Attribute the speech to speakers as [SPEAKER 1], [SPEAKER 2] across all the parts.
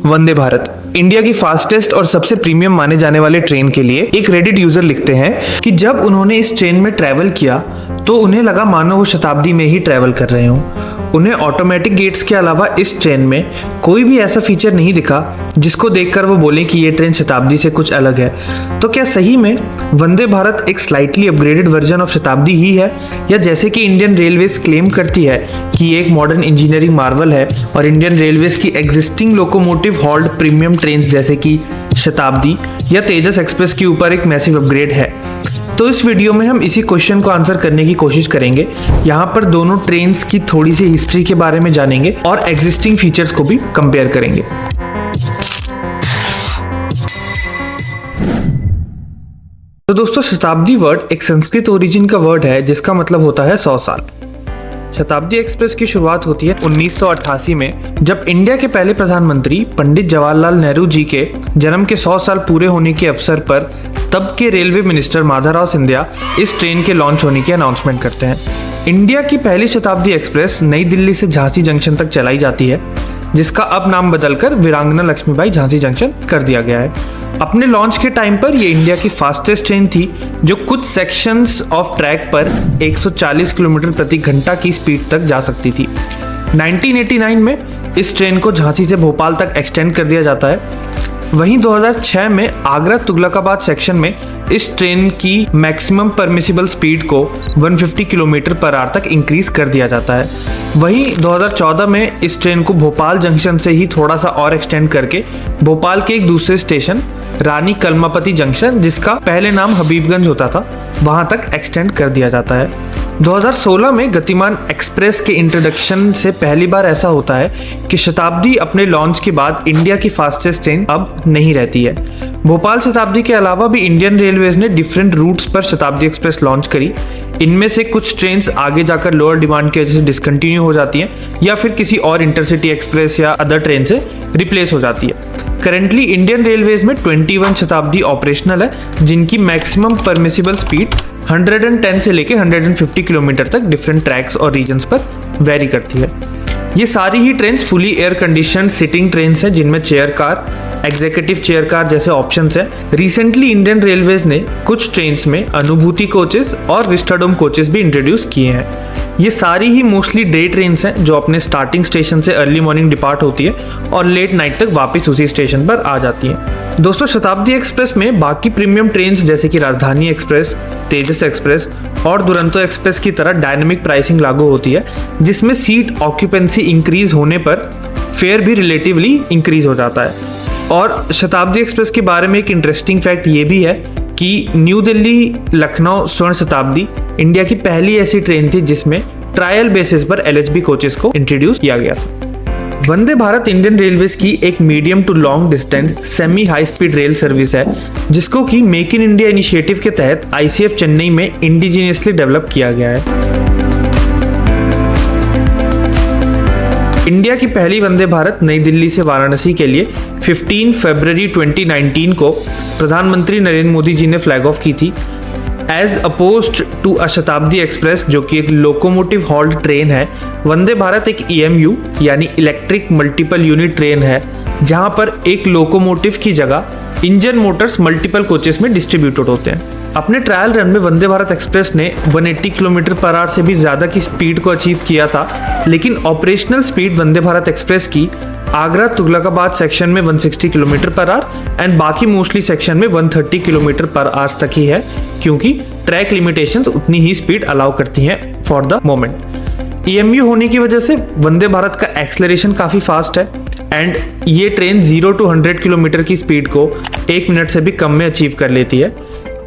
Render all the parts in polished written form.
[SPEAKER 1] Vande Bharat India की fastest और सबसे प्रीमियम माने जाने वाले ट्रेन के लिए एक रेडिट यूजर लिखते हैं कि जब उन्होंने इस ट्रेन में ट्रैवल किया तो उन्हें लगा मानो वो शताब्दी में ही ट्रैवल कर रहे हों। उन्हें ऑटोमेटिक गेट्स के अलावा इस ट्रेन में कोई भी ऐसा फीचर नहीं दिखा जिसको देखकर वो बोले कि ये ट्रेन शताब्दी से कुछ अलग है। तो क्या सही में वंदे भारत एक स्लाइटली अपग्रेडेड वर्जन ऑफ शताब्दी ही है, या जैसे कि इंडियन रेलवेज क्लेम करती है कि ये एक मॉडर्न इंजीनियरिंग मार्वल है और इंडियन रेलवेज की existing locomotive hold premium train जैसे कि शताब्दी या तेजस एक्सप्रेस के ऊपर एक मैसिव अपग्रेड है? तो इस वीडियो में हम इसी क्वेश्चन को आंसर करने की कोशिश करेंगे। यहाँ पर दोनों ट्रेन्स की थोड़ी सी हिस्ट्री के बारे में जानेंगे और एग्जिस्टिंग फीचर्स को भी कंपेयर करेंगे। तो दोस्तों, शताब्दी वर्ड एक संस्कृत ओरिजिन का वर्ड है जिसका मतलब होता है 100 साल। शताब्दी एक्सप्रेस की शुरुआत होती है 1988 में, जब इंडिया के पहले प्रधानमंत्री पंडित जवाहरलाल नेहरू जी के जन्म के 100 साल पूरे होने के अवसर पर तब के रेलवे मिनिस्टर माधवराव सिंधिया इस ट्रेन के लॉन्च होने की अनाउंसमेंट करते हैं। इंडिया की पहली शताब्दी एक्सप्रेस नई दिल्ली से झांसी जंक्शन तक चलाई जाती है, जिसका अब नाम बदलकर वीरांगना लक्ष्मीबाई झांसी जंक्शन कर दिया गया है। अपने लॉन्च के टाइम पर ये इंडिया की फास्टेस्ट ट्रेन थी जो कुछ सेक्शंस ऑफ ट्रैक पर 140 किलोमीटर प्रति घंटा की स्पीड तक जा सकती थी। 1989 में इस ट्रेन को झांसी से भोपाल तक एक्सटेंड कर दिया जाता है। वहीं 2006 में आगरा तुगलकाबाद सेक्शन में इस ट्रेन की मैक्सिमम परमिसिबल स्पीड को 150 किलोमीटर पर आवर तक इंक्रीज कर दिया जाता है। वहीं 2014 में इस ट्रेन को भोपाल जंक्शन से ही थोड़ा सा और एक्सटेंड करके भोपाल के एक दूसरे स्टेशन रानी कलमापति जंक्शन, जिसका पहले नाम हबीबगंज होता था, वहां तक एक्सटेंड कर दिया जाता है। 2016 में गतिमान एक्सप्रेस के इंट्रोडक्शन से पहली बार ऐसा होता है कि शताब्दी अपने लॉन्च के बाद इंडिया की फास्टेस्ट ट्रेन अब नहीं रहती है। भोपाल शताब्दी के अलावा भी इंडियन रेलवेज ने डिफरेंट रूट्स पर शताब्दी एक्सप्रेस लॉन्च करी। इनमें से कुछ ट्रेन्स आगे जाकर लोअर डिमांड की वजह से डिसकंटिन्यू हो जाती हैं या फिर किसी और इंटरसिटी एक्सप्रेस या अदर ट्रेन से रिप्लेस हो जाती है। करेंटली इंडियन रेलवेज में 21 शताब्दी ऑपरेशनल है, जिनकी मैक्सिमम परमिसिबल स्पीड 110 से लेके 150 किलोमीटर तक डिफरेंट ट्रैक्स और रीजन्स पर वेरी करती है। ये सारी ही trains fully air conditioned seating trains हैं, जिनमें chair car, executive chair car जैसे ऑप्शंस हैं। रिसेंटली इंडियन रेलवेज ने कुछ ट्रेन्स में अनुभूति कोचेस और विस्टाडोम कोचेस भी इंट्रोड्यूस किए हैं। ये सारी ही मोस्टली डे ट्रेन्स हैं जो अपने स्टार्टिंग स्टेशन से अर्ली मॉर्निंग डिपार्ट होती है और लेट नाइट तक वापस उसी स्टेशन पर आ जाती हैं। दोस्तों, शताब्दी एक्सप्रेस में बाकी प्रीमियम ट्रेन्स जैसे कि राजधानी एक्सप्रेस, तेजस एक्सप्रेस और दुरंतो एक्सप्रेस की तरह डायनेमिक प्राइसिंग लागू होती है, जिसमें सीट ऑक्यूपेंसी इंक्रीज होने पर फेयर भी रिलेटिवली इंक्रीज हो जाता है। और शताब्दी एक्सप्रेस के बारे में एक इंटरेस्टिंग फैक्ट ये भी है कि न्यू दिल्ली लखनऊ स्वर्ण शताब्दी इंडिया की पहली ऐसी ट्रेन थी जिसमें ट्रायल बेसिस पर LHB कोचेस को इंट्रोड्यूस किया गया था। वंदे भारत इंडियन रेलवेज की एक medium to long distance semi high speed rail service है, जिसको कि मेक इन इंडिया इनिशिएटिव के तहत ICF चेन्नई में इंडिजीनियसली डेवलप किया गया है। इंडिया की पहली वंदे भारत नई दिल्ली से वाराणसी के लिए 15 फरवरी 2019 को प्रधानमंत्री नरेंद्र मोदी जी ने फ्लैग ऑफ की थी। एज अपोज्ड टू अ शताब्दी एक्सप्रेस जो कि एक लोकोमोटिव हॉल्ड ट्रेन है, वंदे भारत एक EMU यानी इलेक्ट्रिक मल्टीपल यूनिट ट्रेन है, जहां पर एक लोकोमोटिव की जगह इंजन मोटर्स मल्टीपल कोचेस में डिस्ट्रीब्यूटेड होते हैं। अपने ट्रायल रन में वंदे भारत एक्सप्रेस ने 180 किलोमीटर पर आवर से भी ज़्यादा की स्पीड को अचीव किया था, लेकिन operational speed Vande Bharat express की आगरा तुगलकाबाद सेक्शन में 160 किलोमीटर पर आवर एंड बाकी मोस्टली सेक्शन में 130 किलोमीटर पर आवर तक ही है, क्योंकि ट्रैक लिमिटेशंस उतनी ही स्पीड अलाउ करती हैं फॉर द मोमेंट। EMU होने की वजह से वंदे भारत का एक्सेलरेशन काफ़ी फास्ट है एंड ये ट्रेन 0 to 100 किलोमीटर की स्पीड को 1 मिनट से भी कम में अचीव कर लेती है।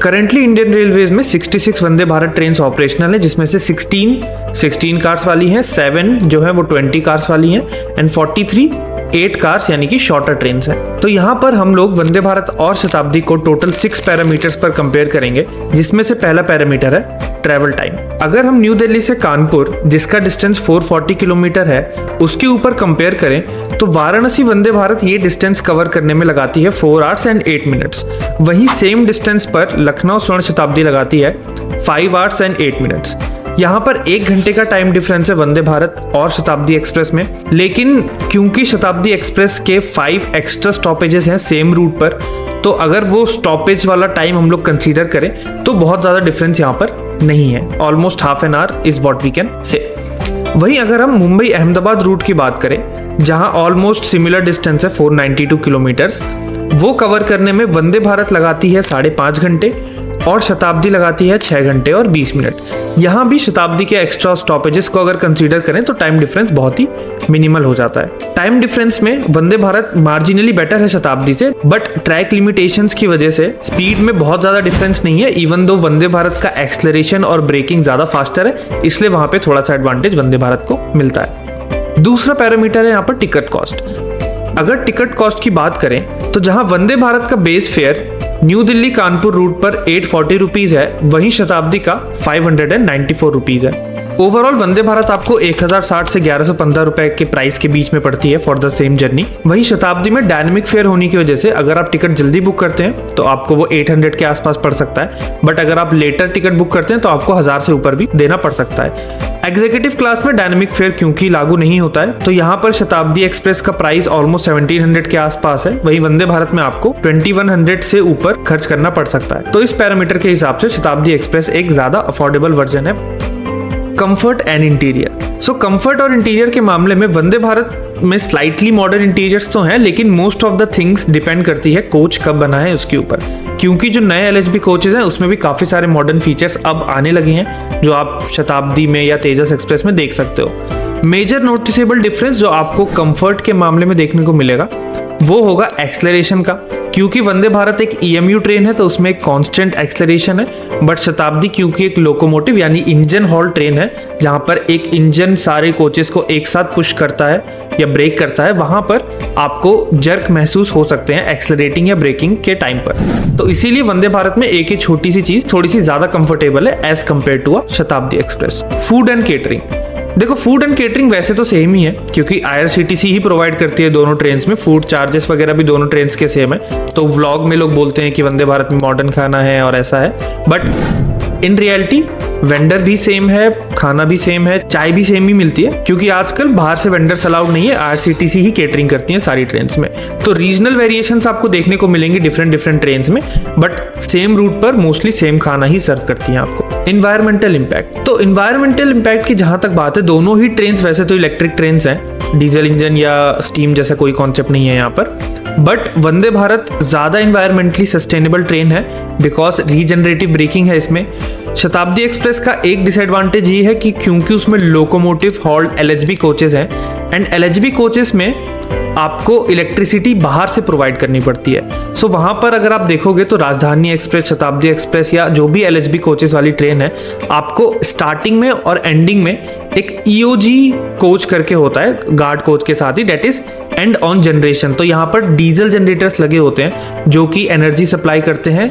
[SPEAKER 1] करेंटली इंडियन रेलवेज में 66 वंदे भारत ट्रेन ऑपरेशनल है, जिसमें से 16 कार्स वाली हैं, 7 जो है वो 20 कार्स वाली हैं एंड 43 8 कार्स यानी कि शॉर्टर ट्रेन हैं। तो यहाँ पर हम लोग वंदे भारत और शताब्दी को टोटल 6 पैरामीटर्स पर कंपेयर करेंगे, जिसमें से पहला पैरामीटर है ट्रैवल टाइम। अगर हम न्यू दिल्ली से कानपुर, जिसका डिस्टेंस 440 किलोमीटर है, उसके ऊपर कंपेयर करें तो वाराणसी वंदे भारत ये डिस्टेंस कवर करने में लगाती है 4 आवर्स एंड 8 मिनट्स। वहीं सेम डिस्टेंस पर लखनऊ स्वर्ण शताब्दी लगाती है 5 आवर्स एंड 8 मिनट्स। यहाँ पर 1 घंटे का टाइम डिफरेंस है वंदे भारत और शताब्दी एक्सप्रेस में, लेकिन क्योंकि शताब्दी एक्सप्रेस के 5 एक्स्ट्रा स्टॉपेजेस हैं सेम रूट पर, तो अगर वो स्टॉपेज वाला टाइम हम लोग कंसीडर करें तो बहुत ज़्यादा डिफरेंस यहाँ पर नहीं है। Almost half an hour is what we can say. वहीं अगर हम मुंबई अहमदाबाद रूट की बात करें, जहां ऑलमोस्ट सिमिलर डिस्टेंस है 492 किलोमीटर्स, वो कवर करने में वंदे भारत लगाती है 5.5 घंटे और शताब्दी लगाती है 6 घंटे और 20 मिनट। यहाँ भी शताब्दी के एक्स्ट्रा स्टॉपेजेस को अगर कंसीडर करें तो टाइम डिफरेंस बहुत ही मिनिमल हो जाता है। टाइम डिफरेंस में वंदे भारत मार्जिनली बेटर है शताब्दी से, बट ट्रैक लिमिटेशंस की वजह से स्पीड में बहुत ज्यादा डिफरेंस नहीं है, इवन दो वंदे भारत का एक्सेलरेशन और ब्रेकिंग ज्यादा फास्टर है, इसलिए वहां पे थोड़ा सा एडवांटेज वंदे भारत को मिलता है। दूसरा पैरामीटर है यहाँ पर टिकट कॉस्ट। अगर टिकट कॉस्ट की बात करें तो जहां वंदे भारत का base fare New Delhi Kanpur route पर 840 रुपीज है, वहीं शताब्दी का 594 रुपीज है। ओवरऑल वंदे भारत आपको 1060 से 1115 रुपए के प्राइस के बीच में पड़ती है फॉर द सेम जर्नी। वहीं शताब्दी में डायनेमिक फेयर होने की वजह से अगर आप टिकट जल्दी बुक करते हैं तो आपको वो 800 के आसपास पड़ सकता है, बट अगर आप लेटर टिकट बुक करते हैं तो आपको 1000 से ऊपर भी देना पड़ सकता है। एग्जीक्यूटिव क्लास में डायनेमिक फेयर क्योंकि लागू नहीं होता है, तो यहाँ पर शताब्दी एक्सप्रेस का प्राइस ऑलमोस्ट 1700 के आसपास है, वहीं वंदे भारत में आपको 2100 से ऊपर खर्च करना पड़ सकता है। तो इस पैरामीटर के हिसाब से शताब्दी एक्सप्रेस एक ज्यादा अफोर्डेबल वर्जन है। Comfort and interior. So comfort और इंटीरियर के मामले में वंदे भारत में स्लाइटली मॉडर्न इंटीरियर्स तो हैं, लेकिन most of the things depend करती है कोच कब बना है उसके ऊपर, क्योंकि जो नए LHB कोचेज हैं उसमें भी काफी सारे मॉडर्न फीचर्स अब आने लगे हैं जो आप शताब्दी में या तेजस एक्सप्रेस में देख सकते हो। मेजर नोटिसेबल डिफरेंस जो आपको कंफर्ट के मामले में देखने को मिलेगा वो होगा एक्सेलरेशन का, क्योंकि वंदे भारत एक EMU ट्रेन है तो उसमें एक कांस्टेंट एक्सेलरेशन है, बट शताब्दी क्योंकि एक लोकोमोटिव यानी इंजन हॉल ट्रेन है जहां पर एक इंजन सारे कोचेस को एक साथ पुश करता है या ब्रेक करता है, वहां पर आपको जर्क महसूस हो सकते हैं एक्सेलरेटिंग या ब्रेकिंग के टाइम पर। तो इसीलिए वंदे भारत में एक ही छोटी सी चीज थोड़ी सी ज्यादा कंफर्टेबल है एज कम्पेयर टू अ शताब्दी एक्सप्रेस। Food and catering. देखो फूड एंड केटरिंग वैसे तो सेम ही है, क्योंकि IRCTC ही प्रोवाइड करती है दोनों ट्रेन्स में, फूड चार्जेस वगैरह भी दोनों ट्रेन्स के सेम है। तो व्लॉग में लोग बोलते हैं कि वंदे भारत में मॉडर्न खाना है और ऐसा है, बट इन रियलिटी वेंडर भी सेम है, खाना भी सेम है, चाय भी सेम ही मिलती है, क्योंकि आजकल बाहर से वेंडर्स अलाउड नहीं है, IRCTC ही केटरिंग करती है सारी ट्रेन्स में। तो रीजनल वेरिएशंस आपको देखने को मिलेंगे डिफरेंट ट्रेन्स में, बट सेम रूट पर मोस्टली सेम खाना ही सर्व करती हैं आपको। Environmental impact. तो इन्वायरमेंटल इम्पैक्ट की जहां तक बात है, दोनों ही ट्रेन्स वैसे तो इलेक्ट्रिक ट्रेन्स हैं, डीजल इंजन या स्टीम जैसा कोई कॉन्सेप्ट नहीं है यहाँ पर, बट वंदे भारत ज्यादा इन्वायरमेंटली सस्टेनेबल ट्रेन है बिकॉज रीजनरेटिव ब्रेकिंग है इसमें। शताब्दी एक्सप्रेस का एक डिसएडवांटेज ये है कि क्योंकि उसमें लोकोमोटिव हॉल्ड LHB कोचेस हैं, एंड LHB कोचेस में आपको इलेक्ट्रिसिटी बाहर से प्रोवाइड करनी पड़ती है। सो वहां पर अगर आप देखोगे तो राजधानी एक्सप्रेस, शताब्दी एक्सप्रेस या जो भी LHB कोचेस वाली ट्रेन है, आपको स्टार्टिंग में और एंडिंग में एक EOG कोच करके होता है गार्ड कोच के साथ ही, that is end on generation. तो यहाँ पर डीजल जनरेटर्स लगे होते हैं जो कि एनर्जी सप्लाई करते हैं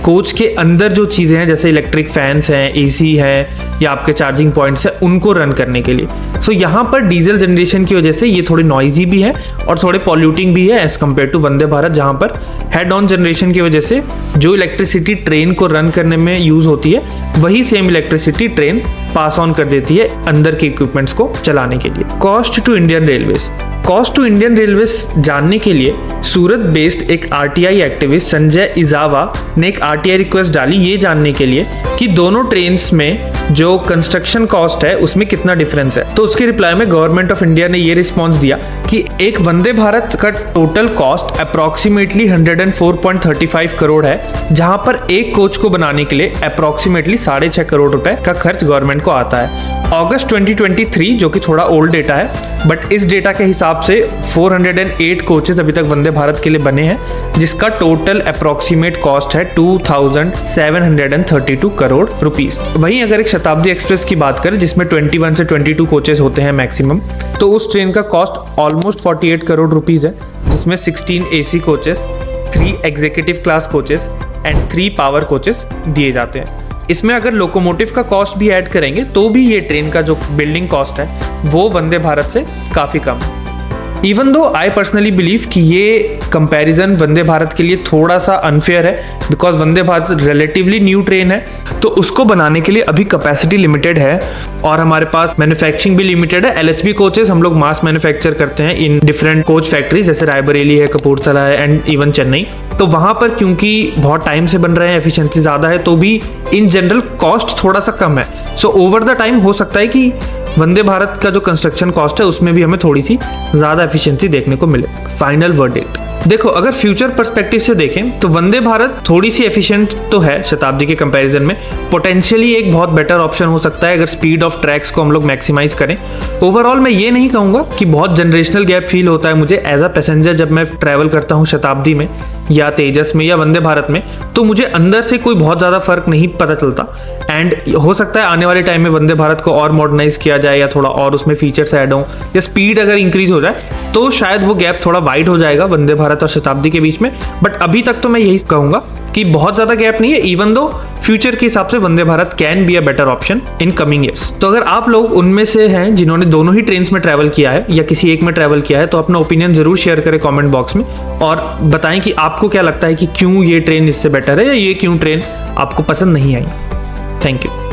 [SPEAKER 1] कोच के अंदर जो चीज़ें हैं जैसे इलेक्ट्रिक फैंस हैं, AC है या आपके चार्जिंग पॉइंट्स हैं, उनको रन करने के लिए। सो यहाँ पर डीजल जनरेशन की वजह से ये थोड़ी नॉइजी भी है और थोड़े पॉल्यूटिंग भी है as compare to Vande Bharat, जहाँ पर हेड ऑन जनरेशन की वजह से जो इलेक्ट्रिसिटी ट्रेन को रन करने में यूज होती है वही same electricity train pass on कर देती है अंदर के इक्विपमेंट्स को चलाने के लिए। Cost to Indian railways. Cost to Indian railways जानने के लिए सूरत बेस्ड एक RTI एक्टिविस्ट संजय इजावा ने एक RTI रिक्वेस्ट डाली ये जानने के लिए कि दोनों ट्रेन्स में जो कंस्ट्रक्शन कॉस्ट है उसमें कितना डिफरेंस है। तो उसके रिप्लाई में गवर्नमेंट ऑफ इंडिया ने ये रिस्पॉन्स दिया कि एक वंदे भारत का टोटल कॉस्ट अप्रोक्सीमेटली 104.35 करोड़ है, जहां पर एक कोच को बनाने के लिए अप्रोक्सीमेटली 6.5 करोड़ रुपए का खर्च गवर्नमेंट को आता है। अगस्त 2023 जो कि थोड़ा ओल्ड डेटा है, बट इस डेटा के हिसाब से 408 कोचेस अभी तक वंदे भारत के लिए बने हैं, जिसका टोटल अप्रोक्सीमेट कॉस्ट है 2732 करोड़ रुपीस। वहीं अगर एक शताब्दी एक्सप्रेस की बात करें जिसमें 21 से 22 कोचेस होते हैं मैक्सिमम, तो उस ट्रेन का कॉस्ट ऑलमोस्ट 48 करोड़ रुपीस है, जिसमें 16 AC coaches, 3 executive class coaches and 3 power coaches दिए जाते हैं। इसमें अगर लोकोमोटिव का कॉस्ट भी ऐड करेंगे तो भी ये ट्रेन का जो बिल्डिंग कॉस्ट है वो वंदे भारत से काफ़ी कम है। Even though I personally believe कि ये कंपैरिजन वंदे भारत के लिए थोड़ा सा अनफेयर है, because Vande Bharat relatively new train है, तो उसको बनाने के लिए अभी कैपेसिटी लिमिटेड है और हमारे पास मैन्युफैक्चरिंग भी लिमिटेड है। LHB कोचेस हम लोग मास मैन्युफैक्चर करते हैं इन डिफरेंट कोच फैक्ट्रीज, जैसे रायबरेली है, कपूरथला है एंड इवन चेन्नई। तो वहां पर क्योंकि बहुत टाइम से बन रहे हैं, एफिशिएंसी ज़्यादा है, तो भी इन जनरल कॉस्ट थोड़ा सा कम है। सो ओवर द टाइम हो सकता है कि वंदे भारत का जो कंस्ट्रक्शन कॉस्ट है उसमें भी हमें थोड़ी सी ज़्यादा एफिशिएंसी देखने को मिले। फाइनल वर्डिक्ट, देखो अगर फ्यूचर पर्सपेक्टिव से देखें तो वंदे भारत थोड़ी सी एफिशिएंट तो है शताब्दी के कंपैरिजन में, पोटेंशियली एक बहुत बेटर ऑप्शन हो सकता है अगर स्पीड ऑफ ट्रैक्स को हम लोग मैक्सिमाइज करें। ओवरऑल मैं ये नहीं कहूँगा कि बहुत जनरेशनल गैप फील होता है मुझे एज अ पैसेंजर जब मैं ट्रैवल करता हूँ शताब्दी में या तेजस में या वंदे भारत में, तो मुझे अंदर से कोई बहुत ज़्यादा फर्क नहीं पता चलता। एंड हो सकता है आने वाले टाइम में वंदे भारत को और मॉडर्नाइज किया जाए या थोड़ा और उसमें फीचर्स ऐड हो या स्पीड अगर इंक्रीज हो जाए तो शायद वो गैप थोड़ा वाइड हो जाएगा वंदे भारत और शताब्दी के बीच में। बट अभी तक तो मैं यही कहूंगा कि बहुत ज़्यादा गैप नहीं है, इवन दो फ्यूचर के हिसाब से Vande Bharat can be a better option in coming years. तो अगर आप लोग उनमें से हैं जिन्होंने दोनों ही ट्रेन्स में ट्रैवल किया है या किसी एक में ट्रैवल किया है, तो अपना ओपिनियन जरूर शेयर करें कमेंट बॉक्स में और बताएं कि आपको क्या लगता है कि क्यों ये ट्रेन इससे बेटर है या ये क्यों ट्रेन आपको पसंद नहीं आई। Thank you.